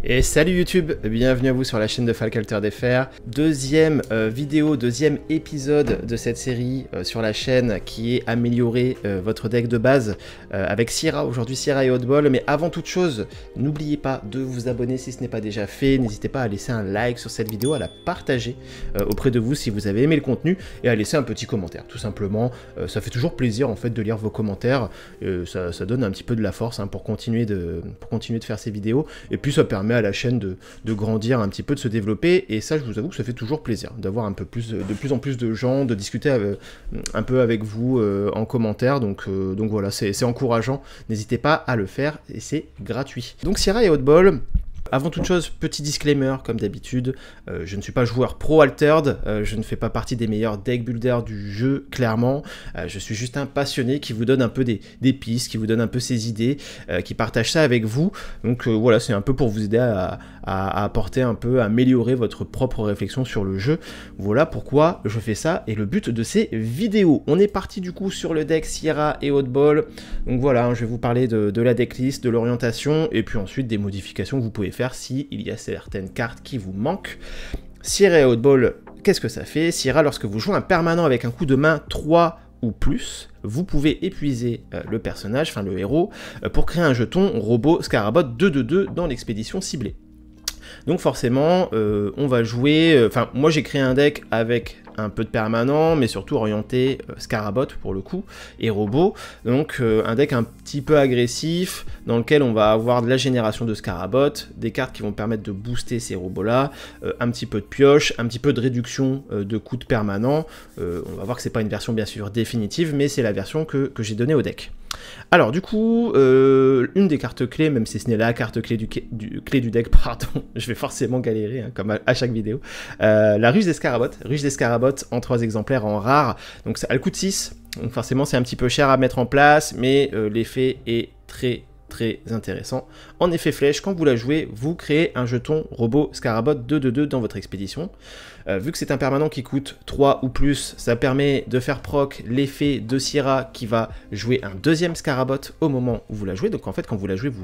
Et salut YouTube, bienvenue à vous sur la chaîne de FalcAlterDFR. Deuxième vidéo, deuxième épisode de cette série sur la chaîne qui est améliorer votre deck de base avec Sierra, aujourd'hui Sierra et Hotball. Mais avant toute chose, n'oubliez pas de vous abonner si ce n'est pas déjà fait. N'hésitez pas à laisser un like sur cette vidéo, à la partager auprès de vous si vous avez aimé le contenu et à laisser un petit commentaire. Tout simplement, ça fait toujours plaisir en fait de lire vos commentaires. Ça donne un petit peu de la force pour continuer de faire ces vidéos. Et puis ça permet à la chaîne de grandir un petit peu, de se développer, et ça je vous avoue que ça fait toujours plaisir d'avoir un peu plus, de plus en plus de gens, de discuter un peu avec vous en commentaire, donc voilà, c'est encourageant, n'hésitez pas à le faire, et c'est gratuit. Donc Sierra et Hotball. Avant toute chose, petit disclaimer, comme d'habitude, je ne suis pas joueur pro-altered, je ne fais pas partie des meilleurs deck builders du jeu, clairement. Je suis juste un passionné qui vous donne un peu des pistes, qui vous donne un peu ses idées, qui partage ça avec vous. Donc voilà, c'est un peu pour vous aider à apporter un peu, à améliorer votre propre réflexion sur le jeu. Voilà pourquoi je fais ça et le but de ces vidéos. On est parti du coup sur le deck Sierra et Hotball. Donc voilà, je vais vous parler de la decklist, de l'orientation, et puis ensuite des modifications que vous pouvez faire s'il y a certaines cartes qui vous manquent. Sierra et Hotball, qu'est-ce que ça fait? Sierra, lorsque vous jouez un permanent avec un coup de main 3 ou plus, vous pouvez épuiser le personnage, enfin le héros, pour créer un jeton robot Scarabot 2/2 dans l'expédition ciblée. Donc forcément, on va jouer... Enfin, moi j'ai créé un deck avec un peu de permanent, mais surtout orienté Scarabot pour le coup, et robot. Donc un deck un petit peu agressif, dans lequel on va avoir de la génération de Scarabot, des cartes qui vont permettre de booster ces robots-là, un petit peu de pioche, un petit peu de réduction de coûts de permanent. On va voir que c'est pas une version bien sûr définitive, mais c'est la version que j'ai donnée au deck. Alors du coup, une des cartes clés, même si ce n'est la carte clé du deck, pardon, je vais forcément galérer, comme à chaque vidéo, la ruche des Scarabots. Ruche des Scarabots en 3 exemplaires en rare, donc elle coûte 6, donc forcément c'est un petit peu cher à mettre en place, mais l'effet est très intéressant. En effet flèche, quand vous la jouez, vous créez un jeton robot Scarabot 2/2 dans votre expédition. Vu que c'est un permanent qui coûte 3 ou plus, ça permet de faire proc l'effet de Sierra qui va jouer un deuxième Scarabot au moment où vous la jouez. Donc en fait, quand vous la jouez, vous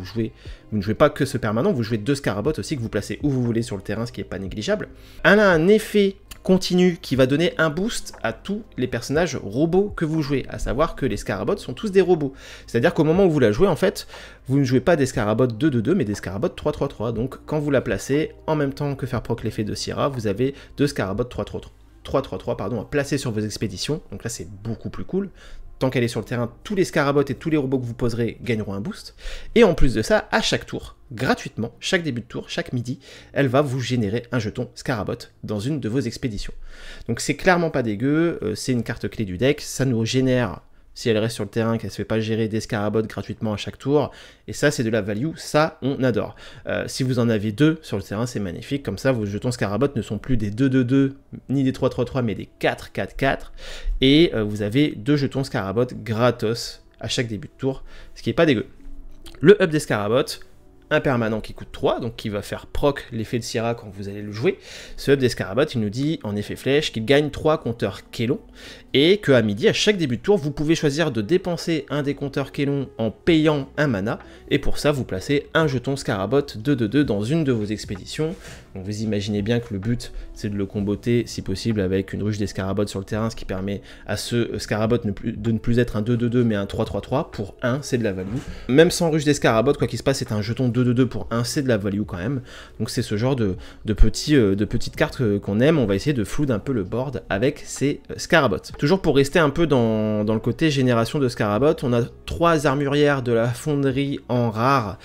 ne jouez pas que ce permanent, vous jouez 2 Scarabots aussi que vous placez où vous voulez sur le terrain, ce qui n'est pas négligeable. Elle a un effet continu qui va donner un boost à tous les personnages robots que vous jouez, à savoir que les Scarabots sont tous des robots. C'est-à-dire qu'au moment où vous la jouez, en fait, vous ne jouez pas des Scarabots 2/2, mais des Scarabots 3/3. Donc quand vous la placez, en même temps que faire proc l'effet de Sierra, vous avez 2 Scarabots 3/3 pardon, à placer sur vos expéditions. Donc là, c'est beaucoup plus cool. Tant qu'elle est sur le terrain, tous les Scarabots et tous les robots que vous poserez gagneront un boost. Et en plus de ça, à chaque tour, gratuitement, chaque début de tour, chaque midi, elle va vous générer un jeton Scarabot dans une de vos expéditions. Donc c'est clairement pas dégueu, c'est une carte clé du deck, ça nous génère, si elle reste sur le terrain, qu'elle ne se fait pas gérer des Scarabots gratuitement à chaque tour, et ça c'est de la value, ça on adore. Si vous en avez 2 sur le terrain, c'est magnifique, comme ça vos jetons Scarabot ne sont plus des 2/2, ni des 3/3, mais des 4/4/4, et vous avez 2 jetons Scarabot gratos à chaque début de tour, ce qui est pas dégueu. Le up des Scarabots, un permanent qui coûte 3, donc qui va faire proc l'effet de Sierra quand vous allez le jouer. Ce up des Scarabots, il nous dit en effet flèche qu'il gagne 3 compteurs Kélon, et qu'à midi, à chaque début de tour, vous pouvez choisir de dépenser un des compteurs Kélon en payant un mana, et pour ça, vous placez un jeton Scarabot 2/2 dans une de vos expéditions. Donc vous imaginez bien que le but, c'est de le comboter, si possible, avec une ruche des Scarabots sur le terrain, ce qui permet à ce Scarabot de ne plus être un 2/2, mais un 3/3. Pour 1, c'est de la value. Même sans ruche des Scarabots, quoi qu'il se passe, c'est un jeton 2/2 pour 1, c'est de la value quand même. Donc c'est ce genre de petites cartes qu'on aime. On va essayer de flood un peu le board avec ces Scarabots. Toujours pour rester un peu dans le côté génération de Scarabot, on a 3 armurières de la fonderie en rare.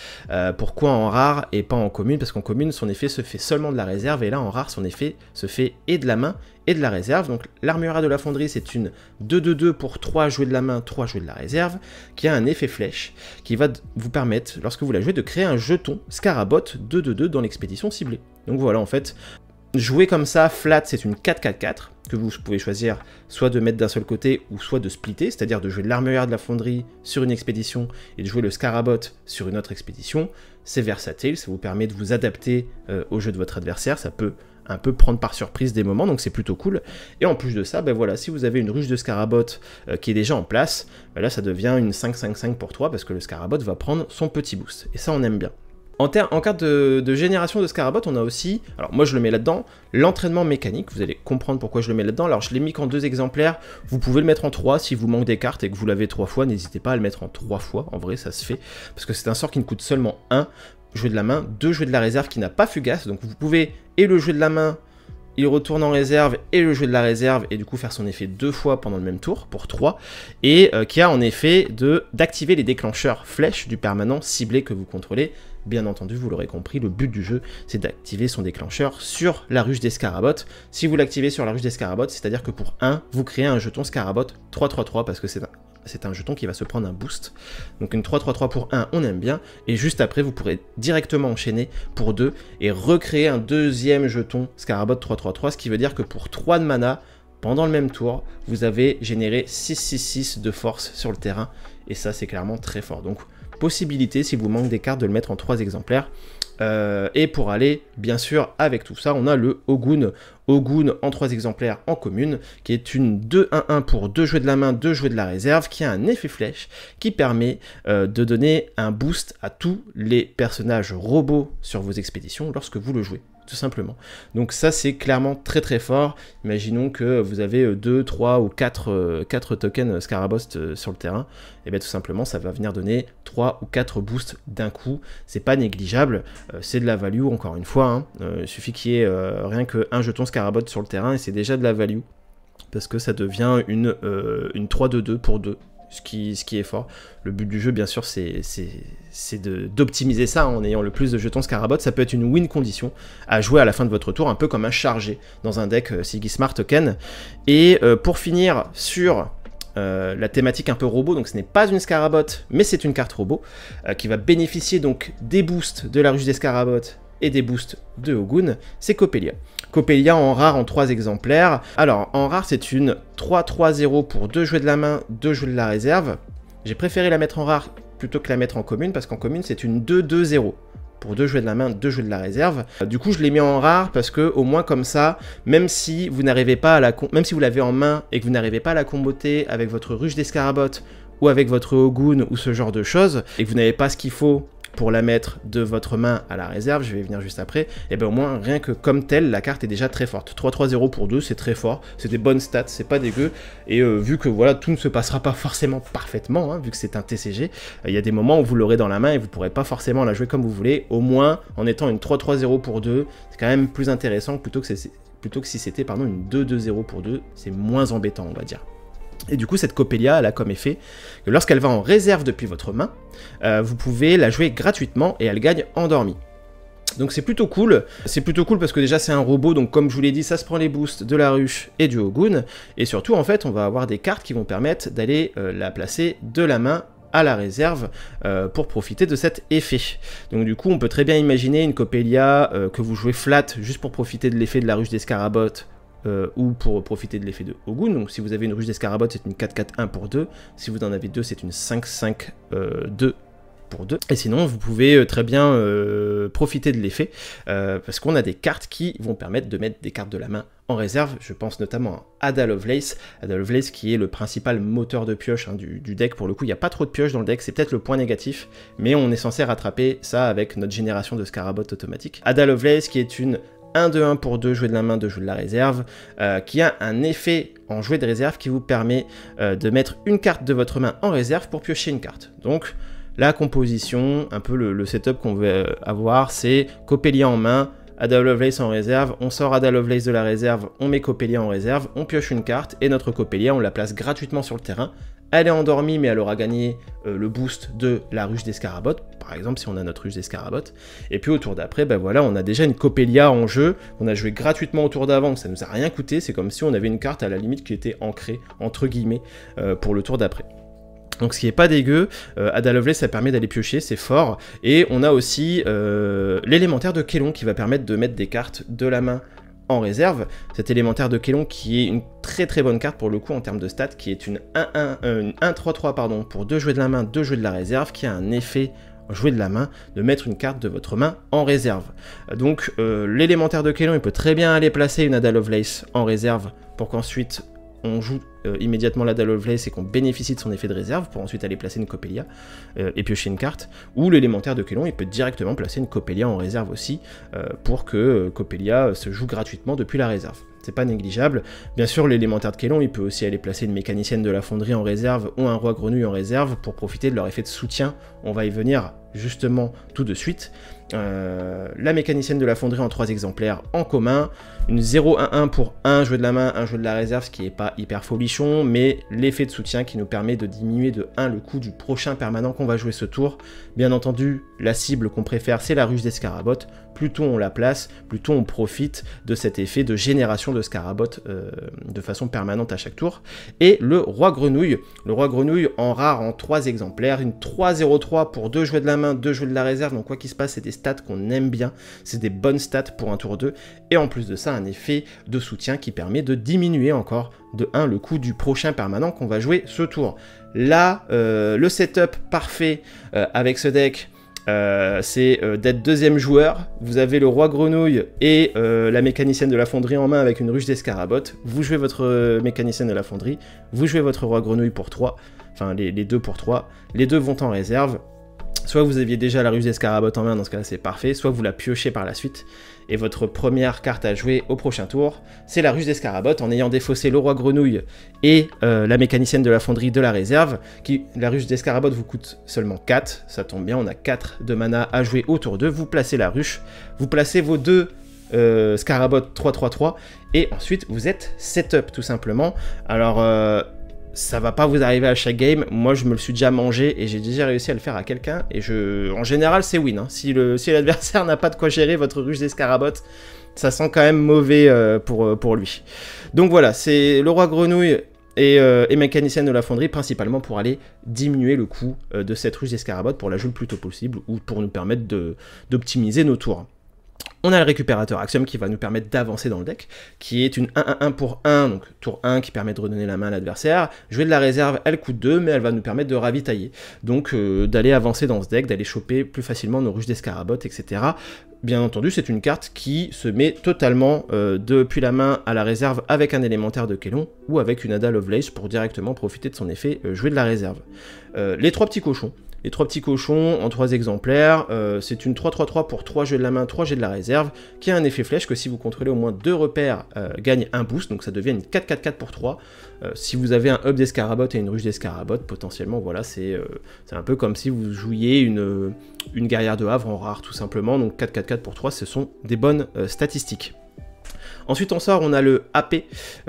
Pourquoi en rare et pas en commune? Parce qu'en commune, son effet se fait seulement de la réserve, et là en rare, son effet se fait et de la main et de la réserve. Donc l'armurière de la fonderie, c'est une 2/2 pour 3 jouer de la main, 3 jouer de la réserve, qui a un effet flèche, qui va vous permettre, lorsque vous la jouez, de créer un jeton Scarabot 2/2 dans l'expédition ciblée. Donc voilà, en fait, jouer comme ça, flat, c'est une 4/4/4, que vous pouvez choisir soit de mettre d'un seul côté, ou soit de splitter, c'est-à-dire de jouer l'armurière de la fonderie sur une expédition, et de jouer le Scarabot sur une autre expédition. C'est versatile, ça vous permet de vous adapter au jeu de votre adversaire, ça peut un peu prendre par surprise des moments, donc c'est plutôt cool. Et en plus de ça, ben voilà, si vous avez une ruche de Scarabot qui est déjà en place, ben là ça devient une 5-5-5 pour 3, parce que le Scarabot va prendre son petit boost, et ça on aime bien. En carte de génération de Scarabot, on a aussi, alors moi je le mets là-dedans, l'entraînement mécanique. Vous allez comprendre pourquoi je le mets là-dedans. Alors je l'ai mis qu'en 2 exemplaires, vous pouvez le mettre en 3 si vous manquez des cartes et que vous l'avez 3 fois, n'hésitez pas à le mettre en 3 fois, en vrai ça se fait, parce que c'est un sort qui ne coûte seulement 1 jouet de la main, 2 jouets de la réserve qui n'a pas fugace, donc vous pouvez et le jouet de la main, il retourne en réserve et le jeu de la réserve et du coup faire son effet 2 fois pendant le même tour pour 3 et qui a en effet d'activer les déclencheurs flèches du permanent ciblé que vous contrôlez. Bien entendu, vous l'aurez compris, le but du jeu c'est d'activer son déclencheur sur la ruche des Scarabots. Si vous l'activez sur la ruche des Scarabots, c'est-à-dire que pour 1, vous créez un jeton Scarabot 3-3-3 parce que c'est un jeton qui va se prendre un boost. Donc une 3-3-3 pour 1, on aime bien. Et juste après, vous pourrez directement enchaîner pour 2 et recréer un deuxième jeton Scarabot 3-3-3, ce qui veut dire que pour 3 de mana, pendant le même tour, vous avez généré 6-6-6 de force sur le terrain. Et ça, c'est clairement très fort. Donc, possibilité, si vous manquez des cartes, de le mettre en 3 exemplaires. Et pour aller, bien sûr, avec tout ça, on a le Ogun. Ogun en 3 exemplaires en commune, qui est une 2-1-1 pour 2 jouets de la main, 2 jouets de la réserve, qui a un effet flèche, qui permet de donner un boost à tous les personnages robots sur vos expéditions lorsque vous le jouez, tout simplement. Donc ça, c'est clairement très très fort. Imaginons que vous avez 2, 3 ou 4 tokens Scarabost sur le terrain, et bien tout simplement, ça va venir donner 3 ou 4 boosts d'un coup. C'est pas négligeable, c'est de la value, encore une fois, hein. Il suffit qu'il y ait rien qu'un jeton Scarabot sur le terrain, et c'est déjà de la value, parce que ça devient une 3-2-2 pour 2. Ce qui est fort. Le but du jeu, bien sûr, c'est d'optimiser ça en ayant le plus de jetons Scarabot. Ça peut être une win condition à jouer à la fin de votre tour, un peu comme un chargé dans un deck Sigismar Token. Et pour finir sur la thématique un peu robot, donc ce n'est pas une Scarabot, mais c'est une carte robot qui va bénéficier donc des boosts de la ruche des Scarabots et des boosts de Ogun, c'est Coppelia. Coppelia en rare en 3 exemplaires. Alors, en rare, c'est une 3-3-0 pour 2 jouets de la main, 2 jouets de la réserve. J'ai préféré la mettre en rare plutôt que la mettre en commune, parce qu'en commune, c'est une 2-2-0 pour 2 jouets de la main, 2 jouets de la réserve. Du coup, je l'ai mis en rare parce que, au moins comme ça, même si vous n'arrivez pas à même si vous l'avez en main et que vous n'arrivez pas à la comboter avec votre ruche des Scarabots ou avec votre Ogun ou ce genre de choses, et que vous n'avez pas ce qu'il faut pour la mettre de votre main à la réserve, je vais y venir juste après, et bien au moins, rien que comme telle, la carte est déjà très forte. 3-3-0 pour 2, c'est très fort, c'est des bonnes stats, c'est pas dégueu, et vu que voilà, tout ne se passera pas forcément parfaitement, hein, vu que c'est un TCG, il y a des moments où vous l'aurez dans la main et vous pourrez pas forcément la jouer comme vous voulez, au moins, en étant une 3-3-0 pour 2, c'est quand même plus intéressant plutôt que si c'était une 2-2-0 pour 2, c'est moins embêtant, on va dire. Et du coup, cette Coppelia, elle a comme effet que lorsqu'elle va en réserve depuis votre main, vous pouvez la jouer gratuitement et elle gagne endormie. Donc c'est plutôt cool. C'est plutôt cool parce que déjà c'est un robot, donc comme je vous l'ai dit, ça se prend les boosts de la ruche et du Ogun. Et surtout, en fait, on va avoir des cartes qui vont permettre d'aller la placer de la main à la réserve pour profiter de cet effet. Donc du coup, on peut très bien imaginer une Coppelia que vous jouez flat juste pour profiter de l'effet de la ruche des Scarabots, ou pour profiter de l'effet de Ogun. Donc si vous avez une ruche des Scarabots, c'est une 4-4-1 pour 2. Si vous en avez 2, c'est une 5-5-2 pour 2. Et sinon, vous pouvez très bien profiter de l'effet, parce qu'on a des cartes qui vont permettre de mettre des cartes de la main en réserve. Je pense notamment à Ada Lovelace. Ada Lovelace qui est le principal moteur de pioche, hein, du deck. Pour le coup, il n'y a pas trop de pioches dans le deck, c'est peut-être le point négatif, mais on est censé rattraper ça avec notre génération de Scarabot automatique. Ada Lovelace qui est une 1-2-1 pour 2 jouets de la main, 2 jouets de la réserve, qui a un effet en jouet de réserve qui vous permet de mettre une carte de votre main en réserve pour piocher une carte. Donc la composition, un peu le setup qu'on veut avoir, c'est Coppelia en main, Ada Lovelace en réserve, on sort Ada Lovelace de la réserve, on met Coppelia en réserve, on pioche une carte, et notre Coppelia, on la place gratuitement sur le terrain. Elle est endormie, mais elle aura gagné le boost de la ruche des Scarabots, par exemple, si on a notre ruche des Scarabots. Et puis au tour d'après, ben voilà, on a déjà une Coppelia en jeu, on a joué gratuitement au tour d'avant, ça nous a rien coûté, c'est comme si on avait une carte à la limite qui était ancrée, entre guillemets, pour le tour d'après. Donc ce qui est pas dégueu, Ada Lovelace ça permet d'aller piocher, c'est fort, et on a aussi l'élémentaire de Kelon qui va permettre de mettre des cartes de la main en réserve. Cet élémentaire de Kelon qui est une très très bonne carte pour le coup en termes de stats, qui est une 1-3-3 pardon, pour 2 jouets de la main, 2 jouets de la réserve, qui a un effet jouer de la main, de mettre une carte de votre main en réserve. Donc l'élémentaire de Kelon, il peut très bien aller placer une Ada Lovelace en réserve pour qu'ensuite on joue immédiatement la Ada Lovelace et qu'on bénéficie de son effet de réserve pour ensuite aller placer une Coppelia et piocher une carte, ou l'élémentaire de Kélon, il peut directement placer une Coppelia en réserve aussi pour que Coppelia se joue gratuitement depuis la réserve. C'est pas négligeable. Bien sûr, l'élémentaire de Kélon, il peut aussi aller placer une mécanicienne de la fonderie en réserve ou un roi grenouille en réserve pour profiter de leur effet de soutien. On va y venir justement tout de suite. La mécanicienne de la fonderie en 3 exemplaires en commun, une 0-1-1 pour un jeu de la main, un jeu de la réserve, ce qui n'est pas hyper folichon, mais l'effet de soutien qui nous permet de diminuer de 1 le coût du prochain permanent qu'on va jouer ce tour. Bien entendu, la cible qu'on préfère, c'est la ruche des scarabottes. Plus tôt on la place, plus tôt on profite de cet effet de génération de scarabottes de façon permanente à chaque tour. Et le roi grenouille en rare en 3 exemplaires, une 3-0-3 pour 2 jouets de la main, 2 jouets de la réserve, donc quoi qu'il se passe, c'est des stats qu'on aime bien, c'est des bonnes stats pour un tour 2, et en plus de ça, un effet de soutien qui permet de diminuer encore de 1 le coût du prochain permanent qu'on va jouer ce tour. Là, le setup parfait avec ce deck, c'est d'être deuxième joueur. Vous avez le roi grenouille et la mécanicienne de la fonderie en main avec une ruche d'escarabotte. Vous jouez votre mécanicienne de la fonderie, vous jouez votre roi grenouille pour 3, enfin les 2 pour 3, les 2 vont en réserve. Soit vous aviez déjà la ruche d'escarabotte en main, dans ce cas-là c'est parfait, soit vous la piochez par la suite, et votre première carte à jouer au prochain tour, c'est la ruche d'escarabotte, en ayant défaussé le roi grenouille et la mécanicienne de la fonderie de la réserve. La ruche d'escarabotte vous coûte seulement 4, ça tombe bien, on a 4 de mana à jouer au tour 2, vous placez la ruche, vous placez vos 2 scarabottes 3-3-3, et ensuite vous êtes setup tout simplement. Alors ça va pas vous arriver à chaque game, moi je me le suis déjà mangé et j'ai déjà réussi à le faire à quelqu'un, et en général c'est win, hein. Si l'adversaire n'a pas de quoi gérer votre ruche d'escarabotte, ça sent quand même mauvais pour lui. Donc voilà, c'est le roi grenouille et mécanicienne de la fonderie principalement pour aller diminuer le coût de cette ruche d'escarabotte pour la jouer le plus tôt possible, ou pour nous permettre d'optimiser nos tours. On a le récupérateur Axiom qui va nous permettre d'avancer dans le deck, qui est une 1-1-1 pour 1, donc tour 1 qui permet de redonner la main à l'adversaire. Jouer de la réserve, elle coûte 2, mais elle va nous permettre de ravitailler. Donc d'aller avancer dans ce deck, d'aller choper plus facilement nos ruches d'escarabotte, etc. Bien entendu, c'est une carte qui se met totalement depuis la main à la réserve avec un élémentaire de Kélon, ou avec une Ada Lovelace pour directement profiter de son effet jouer de la réserve. Les 3 petits cochons. Les 3 petits cochons en 3 exemplaires, c'est une 3-3-3 pour 3 jeux de la main, 3 jets de la réserve, qui a un effet flèche que si vous contrôlez au moins 2 repères, gagne un boost, donc ça devient une 4-4-4 pour 3. Si vous avez un hub d'escarabotte et une ruche d'escarabotte, potentiellement, voilà, c'est un peu comme si vous jouiez une guerrière de Havre en rare, tout simplement, donc 4-4-4 pour 3, ce sont des bonnes statistiques. Ensuite on a le AP.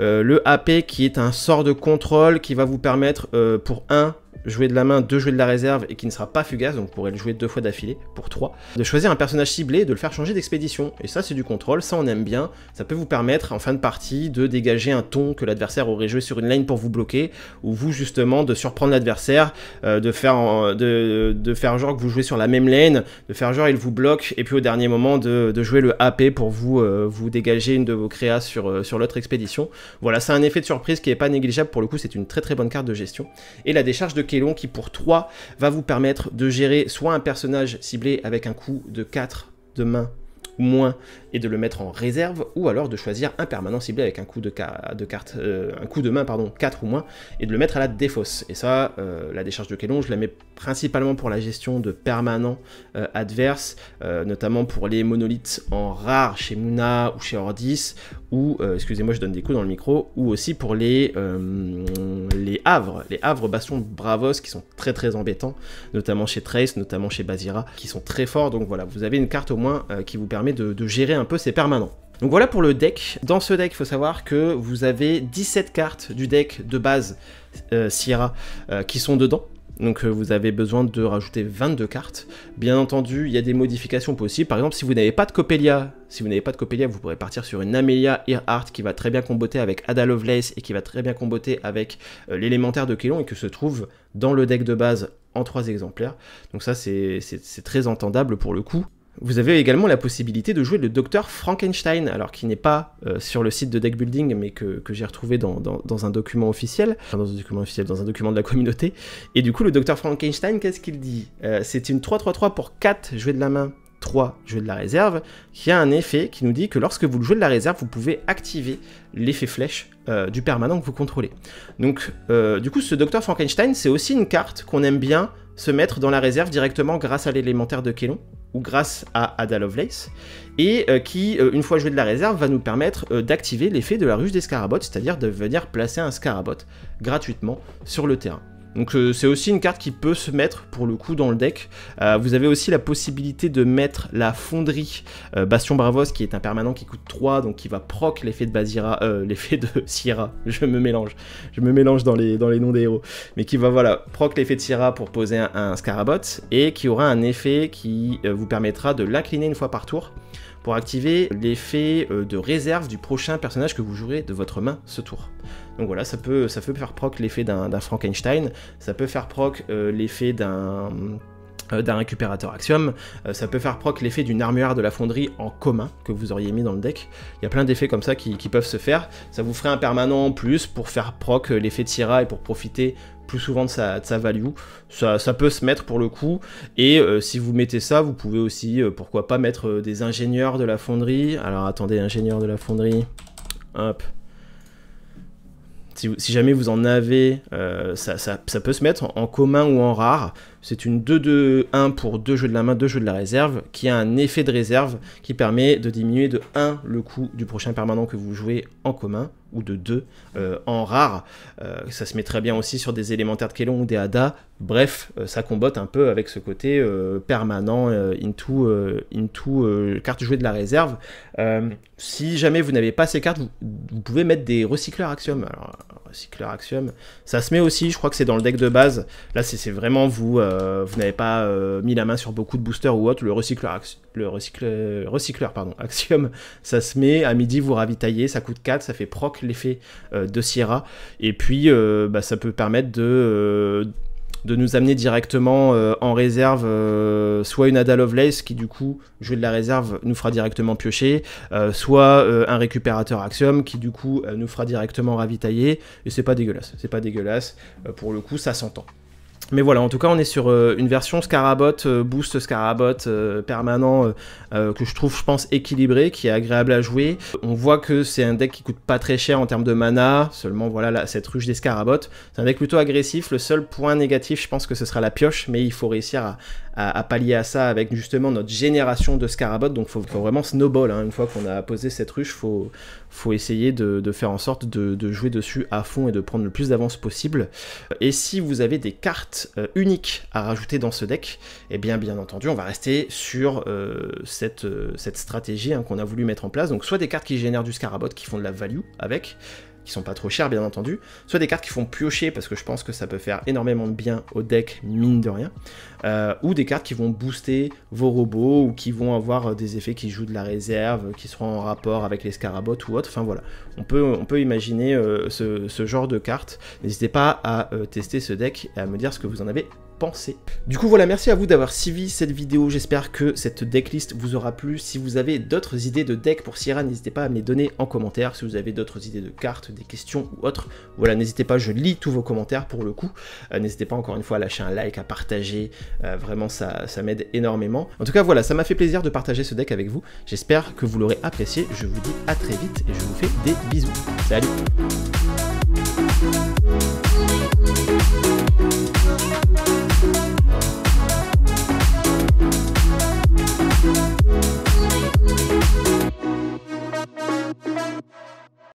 Le AP qui est un sort de contrôle qui va vous permettre pour 1, jouer de la main, 2 jouer de la réserve, et qui ne sera pas fugace, donc vous pourrez le jouer 2 fois d'affilée pour 3, de choisir un personnage ciblé et de le faire changer d'expédition. Et ça c'est du contrôle, ça on aime bien, ça peut vous permettre en fin de partie de dégager un ton que l'adversaire aurait joué sur une lane pour vous bloquer, ou vous justement de surprendre l'adversaire, de faire genre que vous jouez sur la même lane, de faire genre il vous bloque, et puis au dernier moment de jouer le AP pour vous dégager une de vos créas sur l'autre expédition. Voilà, c'est un effet de surprise qui n'est pas négligeable, pour le coup c'est une très très bonne carte de gestion. Et la décharge de Kélon qui pour 3 va vous permettre de gérer soit un personnage ciblé avec un coût de 4 de main ou moins et de le mettre en réserve, ou alors de choisir un permanent ciblé avec un coup un coup de main pardon, 4 ou moins, et de le mettre à la défausse. Et ça, la décharge de Kélon, je la mets principalement pour la gestion de permanents adverses, notamment pour les monolithes en rare chez Muna ou chez Ordis, ou, excusez-moi je donne des coups dans le micro, ou aussi pour les havres bastions Bravos qui sont très très embêtants, notamment chez Trace, notamment chez Basira, qui sont très forts. Donc voilà, vous avez une carte au moins qui vous permet de gérer un peu ces permanents. Donc voilà pour le deck. Dans ce deck, il faut savoir que vous avez 17 cartes du deck de base Sierra qui sont dedans. Donc vous avez besoin de rajouter 22 cartes. Bien entendu, il y a des modifications possibles. Par exemple, si vous n'avez pas de Coppelia, vous pourrez partir sur une Amelia Earhart qui va très bien comboter avec Ada Lovelace et qui va très bien comboter avec l'élémentaire de Kélon, et que se trouve dans le deck de base en 3 exemplaires. Donc ça, c'est très entendable pour le coup. Vous avez également la possibilité de jouer le Dr Frankenstein, alors qui n'est pas sur le site de deck building, mais que j'ai retrouvé dans un document officiel, enfin dans un document de la communauté. Et du coup, le Dr Frankenstein, qu'est-ce qu'il dit? C'est une 3-3-3 pour 4 jouer de la main, 3 jouer de la réserve, qui a un effet qui nous dit que lorsque vous jouez de la réserve, vous pouvez activer l'effet flèche du permanent que vous contrôlez. Donc du coup, ce Dr Frankenstein, c'est aussi une carte qu'on aime bien se mettre dans la réserve directement grâce à l'élémentaire de Kélon, ou grâce à Ada Lovelace, et qui, une fois joué de la réserve, va nous permettre d'activer l'effet de la ruche des Scarabots, c'est-à-dire de venir placer un Scarabot gratuitement sur le terrain. Donc c'est aussi une carte qui peut se mettre pour le coup dans le deck. Vous avez aussi la possibilité de mettre la fonderie Bastion Bravos, qui est un permanent qui coûte 3, donc qui va proc l'effet de Basira, l'effet de Sierra, je me mélange dans les noms des héros, mais qui va voilà, proc l'effet de Sierra pour poser un Scarabot, et qui aura un effet qui vous permettra de l'incliner une fois par tour, pour activer l'effet de réserve du prochain personnage que vous jouerez de votre main ce tour. Donc voilà, ça peut faire proc l'effet d'un Frankenstein, ça peut faire proc l'effet d'un récupérateur Axiom, ça peut faire proc l'effet d'une armure de la fonderie en commun que vous auriez mis dans le deck. Il y a plein d'effets comme ça qui peuvent se faire. Ça vous ferait un permanent en plus pour faire proc l'effet de Sierra et pour profiter plus souvent de sa value. Ça peut se mettre pour le coup, et si vous mettez ça, vous pouvez aussi, pourquoi pas, mettre des ingénieurs de la fonderie. Alors attendez, ingénieurs de la fonderie, hop. Si jamais vous en avez, ça peut se mettre en commun ou en rare. C'est une 2-2-1 pour 2 jeux de la main, 2 jeux de la réserve, qui a un effet de réserve qui permet de diminuer de 1 le coût du prochain permanent que vous jouez en commun, ou de 2 en rare. Ça se met très bien aussi sur des élémentaires de Kélon ou des Ada. Bref, ça combotte un peu avec ce côté permanent into carte jouée de la réserve. Si jamais vous n'avez pas ces cartes, vous pouvez mettre des recycleurs Axiom. Alors, recycleur Axiom, ça se met aussi, je crois que c'est dans le deck de base. Là, c'est vraiment vous n'avez pas mis la main sur beaucoup de boosters ou autre. Le recycleur Axiom, ça se met à midi, vous ravitaillez, ça coûte 4, ça fait proc l'effet de Sierra, et puis ça peut permettre de nous amener directement en réserve soit une Ada Lovelace qui du coup, jouer de la réserve, nous fera directement piocher, soit un récupérateur Axiom qui du coup nous fera directement ravitailler, et c'est pas dégueulasse, pour le coup ça s'entend. Mais voilà, en tout cas, on est sur une version Scarabot, boost Scarabot permanent, que je trouve, je pense, équilibré, qui est agréable à jouer. On voit que c'est un deck qui coûte pas très cher en termes de mana, seulement voilà, cette ruche des Scarabots. C'est un deck plutôt agressif. Le seul point négatif, je pense que ce sera la pioche, mais il faut réussir à pallier à ça avec justement notre génération de Scarabot. Donc faut vraiment snowball, hein. Une fois qu'on a posé cette ruche, faut essayer de faire en sorte de jouer dessus à fond et de prendre le plus d'avance possible. Et si vous avez des cartes uniques à rajouter dans ce deck, et bien entendu on va rester sur cette stratégie qu'on a voulu mettre en place. Donc soit des cartes qui génèrent du Scarabot, qui font de la value avec, qui sont pas trop chères bien entendu, soit des cartes qui font piocher parce que je pense que ça peut faire énormément de bien au deck mine de rien, ou des cartes qui vont booster vos robots ou qui vont avoir des effets qui jouent de la réserve, qui seront en rapport avec les Scarabots ou autre. Enfin voilà, on peut imaginer ce genre de cartes. N'hésitez pas à tester ce deck et à me dire ce que vous en avez pensé. Du coup voilà, merci à vous d'avoir suivi cette vidéo, j'espère que cette decklist vous aura plu. Si vous avez d'autres idées de deck pour Sierra, n'hésitez pas à me les donner en commentaire. Si vous avez d'autres idées de cartes, des questions ou autres, voilà, n'hésitez pas, je lis tous vos commentaires pour le coup. N'hésitez pas encore une fois à lâcher un like, à partager, vraiment ça m'aide énormément. En tout cas voilà, ça m'a fait plaisir de partager ce deck avec vous, j'espère que vous l'aurez apprécié. Je vous dis à très vite et je vous fais des bisous. Salut!